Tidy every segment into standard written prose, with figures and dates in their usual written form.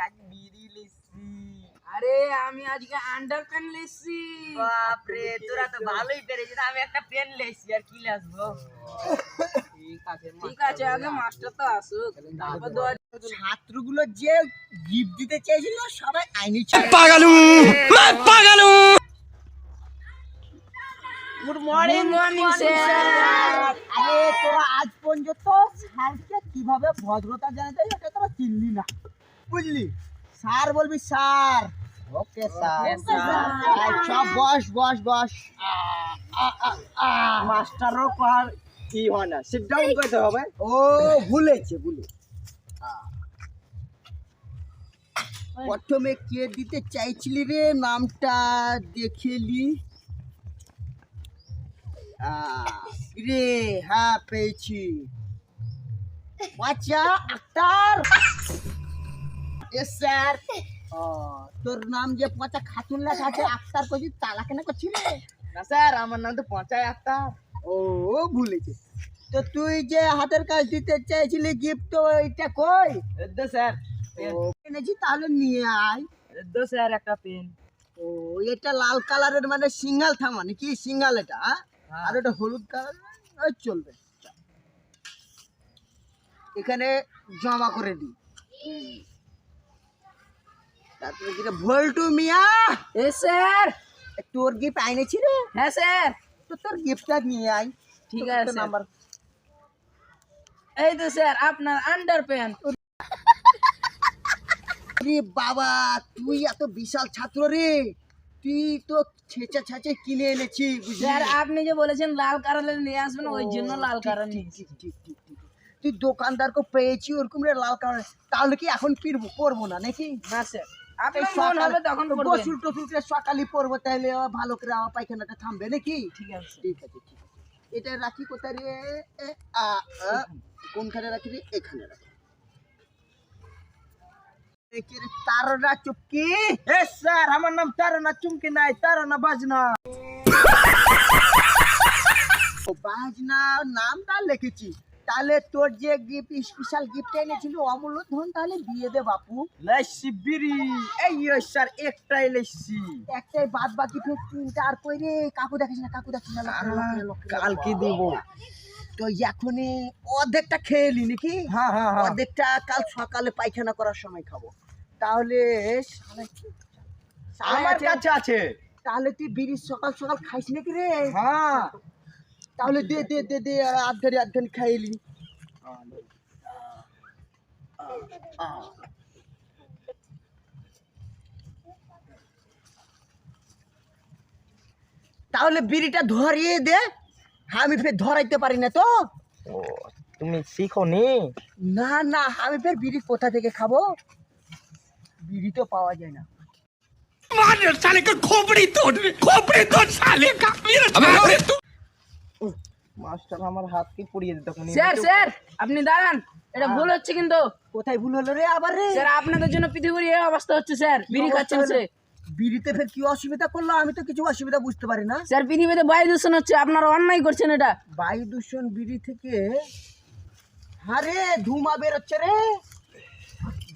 আজ বিড়ি লিসি। আরে আমি আজকে আন্ডার প্যান্ট লেছি। বাপরে তোরা তো ভালোই পেরেছিস, আমি একটা পেন লেছি আর কি লাসবো। ঠিক আছে আগে মাস্টার তো আসুক, তারপর দেওয়া ছাত্রগুলো যে গিফট দিতে চেয়েছিল সবাই আইনি গুড মর্নিং স্যার। আরে তোরা আজ পর্যন্ত স্যারকে কিভাবে ভদ্রতা জানাতে হয় এটা তোরা চিনলি না, বুঝলি? স্যার বলবি স্যার। Okay sir. আচ্ছা বস বস বস। মাস্টারও কর কি হয় না, সিট ডাউন করতে হবে। ও ভুলেছে প্রথমে কে দিতে চাইছিলি রে, নামটা দেখেলি রে? হ্যাঁ পেয়েছি, বাচ্চা আক্তার। S sir. তোর নাম যে পচা খাতুন লেখা আছে, আক্তার কইছি, তালা কেন করছিস রে? না স্যার, আমার নাম তো পঞ্চায়েত আক্তার। ও ভুলেছে তো। তুই যে হাতের কাজ দিতে চাইছিলি গিফট, তো এটা কই? এদ্দো স্যার, এনেছি, তাহলে নিয়ে আয়। এদ্দো স্যার একটা পেন। ও এটা লাল কালারের মানে সিঙ্গাল থামা নাকি? সিঙ্গাল এটা, হ্যাঁ। আর এটা হলুদ কালার চলবে। এখানে জমা করে দি। তারপরে যেটা ভল্টু মিয়া, এ স্যার। তোর গিফট আইনেছি রে। হ্যাঁ স্যার। তো তোর গিফটটা নিয়ে আয়। ঠিক তোর আছে নাম্বার। এই তো স্যার আপনার আন্ডার প্যান্ট। রে বাবা, তুই এত বিশাল ছাত্র রে, তুই তো ছেঁচা ছাঁচে কিনে এনেছি, বুঝলি? স্যার আপনি যে বলেছেন লাল কালারের নিয়ে আসবেন, ওই জন্য লাল কালার নিয়েছি। ঠিক। তুই দোকানদারকে পেয়েছি ওরকম রে লাল কালার, তাহলে কি এখন পরবো না নাকি? না স্যার, আপনার মন হবে তখন করবেন। গোসল টোসল করে সকালে পরবো, তাহলে ভালো করে আমার পায়খানাটা থামবে নাকি? ঠিক আছে। ঠিক আছে। এটা রাখি কোথায় রে? কোনখানে রাখি রে? এখানে রাখি। তারা চুপকি। এ স্যার, আমার নাম তারানা চুমকি নাই, তারানা বাজনা। বাজনা নামটা লিখেছি, তাহলে তোর যে গিফট, স্পেশাল গিফট এনেছিল অমূল্য ধন, তাহলে দিয়ে দে বাপু। লাইসি বিড়ি। এই স্যার একটাই লাইসি। একটাই, বাদ বাকি ফের তিনটা আর কই রে? কাকু দেখিস না, কালকে দিব। তো এখনই অর্ধেকটা খেয়ে নি নাকি? হ্যাঁ। অর্ধেকটা কাল সকালে পায়খানা করার সময় খাবো। তাহলে আমার কাছে আছে। তাহলে তুই বিড়ি সকাল সকাল খাইস নাকি রে? হ্যাঁ। তাহলে দে আধখানি খাইলি। তাহলে বিড়িটা ধরিয়ে দে, আমি ফের ধরাইতে পারি না তো। ও তুমি শিখো নি? না, আমি ফের বিড়ি কোথা থেকে খাবো? বিড়ি তো পাওয়া যায় না। মাস্টার আমার হাত কি পুড়িয়ে দিত। স্যার আপনি দাঁড়ান, এটা ভুল হচ্ছে কিন্তু। কোথায় ভুল হলো রে আবার রে? স্যার আপনাদের জন্য পৃথিবীর এই অবস্থা হচ্ছে স্যার, বিড়ি খাচ্ছেন সে। বিড়িতে ফের কি অসুবিধা করলো? আমি তো কিছু অসুবিধা বুঝতে পারি না। স্যার পৃথিবীতে বায়ু দূষণ হচ্ছে, আপনারা অন্যায় করছেন এটা। বায়ু দূষণ বিড়ি থেকে? আরে ধুমা বেরোচ্ছে রে,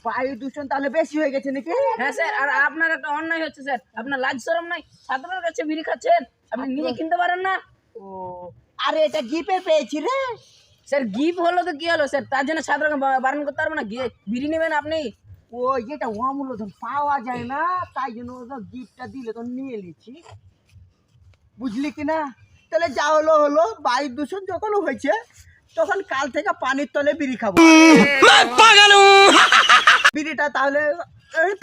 বায়ু দূষণ তাহলে বেশি হয়ে গেছে নাকি? হ্যাঁ স্যার, আর আপনার একটা অন্যায় হচ্ছে স্যার, আপনার লাজ শরম নাই? ছাত্রের কাছে বিড়ি খাচ্ছেন, আপনি নিজে কিনতে পারেন না। ও আরে এটা গিফটে পেয়েছি রে। স্যার গিফট হলো তো কি হলো স্যার, তার জন্য ছাত্রকে বারণ করতে পারবো না? বিড়ি নেবেন আপনি? ও এটা অমূল্য ধন পাওয়া যায় না, তাই জন্য গিফটটা দিলে তো নিয়ে নিচ্ছি, বুঝলি কি না? তাহলে যা হলো, বায়ু দূষণ যখন হয়েছে তখন কাল থেকে পানির তলে বিড়ি খাবো। বিড়িটা তাহলে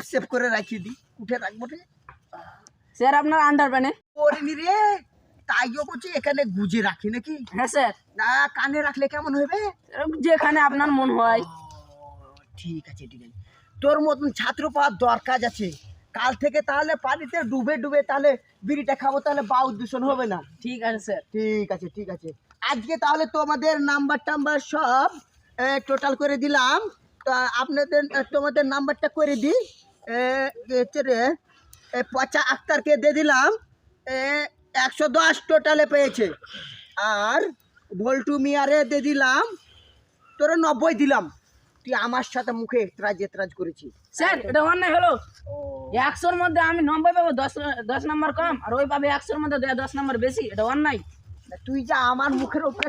সেভ করে রাখিয়ে দিই, উঠে রাখবো রে। স্যার আপনার আন্ডার প্যানে? করিনি রে, তাইও বলছি এখানে গুজে রাখি নাকি? হ্যাঁ স্যার। না, কানে রাখলে কেমন হবে? যেখানে আপনার মন হয়। ঠিক আছে। তোর মতন ছাত্র পাওয়ার দরকার আছে। কাল থেকে তাহলে পানিতে ডুবে তাহলে বিড়িটা খাবো, তাহলে বায়ু দূষণ হবে না। ঠিক আছে স্যার। ঠিক আছে। আজকে তাহলে তোমাদের নাম্বার সব টোটাল করে দিলাম। তা তোমাদের নাম্বারটা করে দিই। পচা আক্তারকে দিয়ে দিলাম 110 টোটালে পেয়েছে, আর ভল্টু মিয়ারে দিয়ে দিলাম তোরা 90 দিলাম। তুই আমার সাথে মুখে এতরাজ করেছিস। স্যার এটা অন্যায় হলো। 100-র মধ্যে আমি 90 পাবো, 10 নম্বর কম, আর ওই পাবে 100-র মধ্যে 10 নম্বর বেশি, এটা অন্যায়। তুই যা আমার মুখের উপরে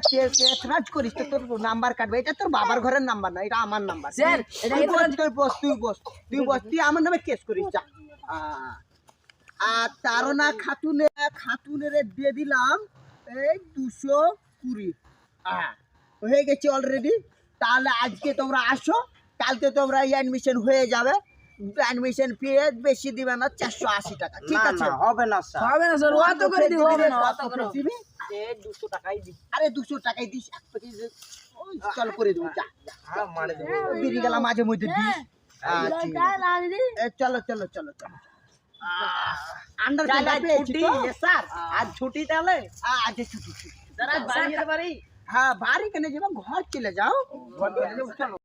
এতরাজ করিস তো তোর নাম্বার কাটবে। এটা তোর বাবার ঘরের নাম্বার না, এটা আমার নাম্বার। স্যার এটা তুই বস, তুই আমার নামে কেস করিস যা। আর তারা খাতুনের দিয়ে দিলাম এই 220। হয়ে গেছে অলরেডি। তাহলে আজকে তোমরা আসো, কালকে তোমরা অ্যাডমিশন হয়ে যাবে। অ্যাডমিশন পেয়ে বেশি দিবে না, 480 টাকা। ঠিক আছে? হবে না স্যার, হবে না স্যার, অত করে দিব, হবে না অত করে। দিবি? 200 টাকাই দিই। আরে 200 টাকাই দিস, এক প্যাকেজ চল করে দেবো। যা বেরিয়ে গেলাম মাঝে মধ্যে দিস। চলো চলো চলো চলো। আন্ডার ছুটি স্যার, আজ ছুটি তাহলে আজ ছুটি। স্যার আজ বাড়ি যেতে পারি? হ্যাঁ, বাড়ি কেন যাবো, ঘর চলে যাও। ঘর চলে যাবো, চলো।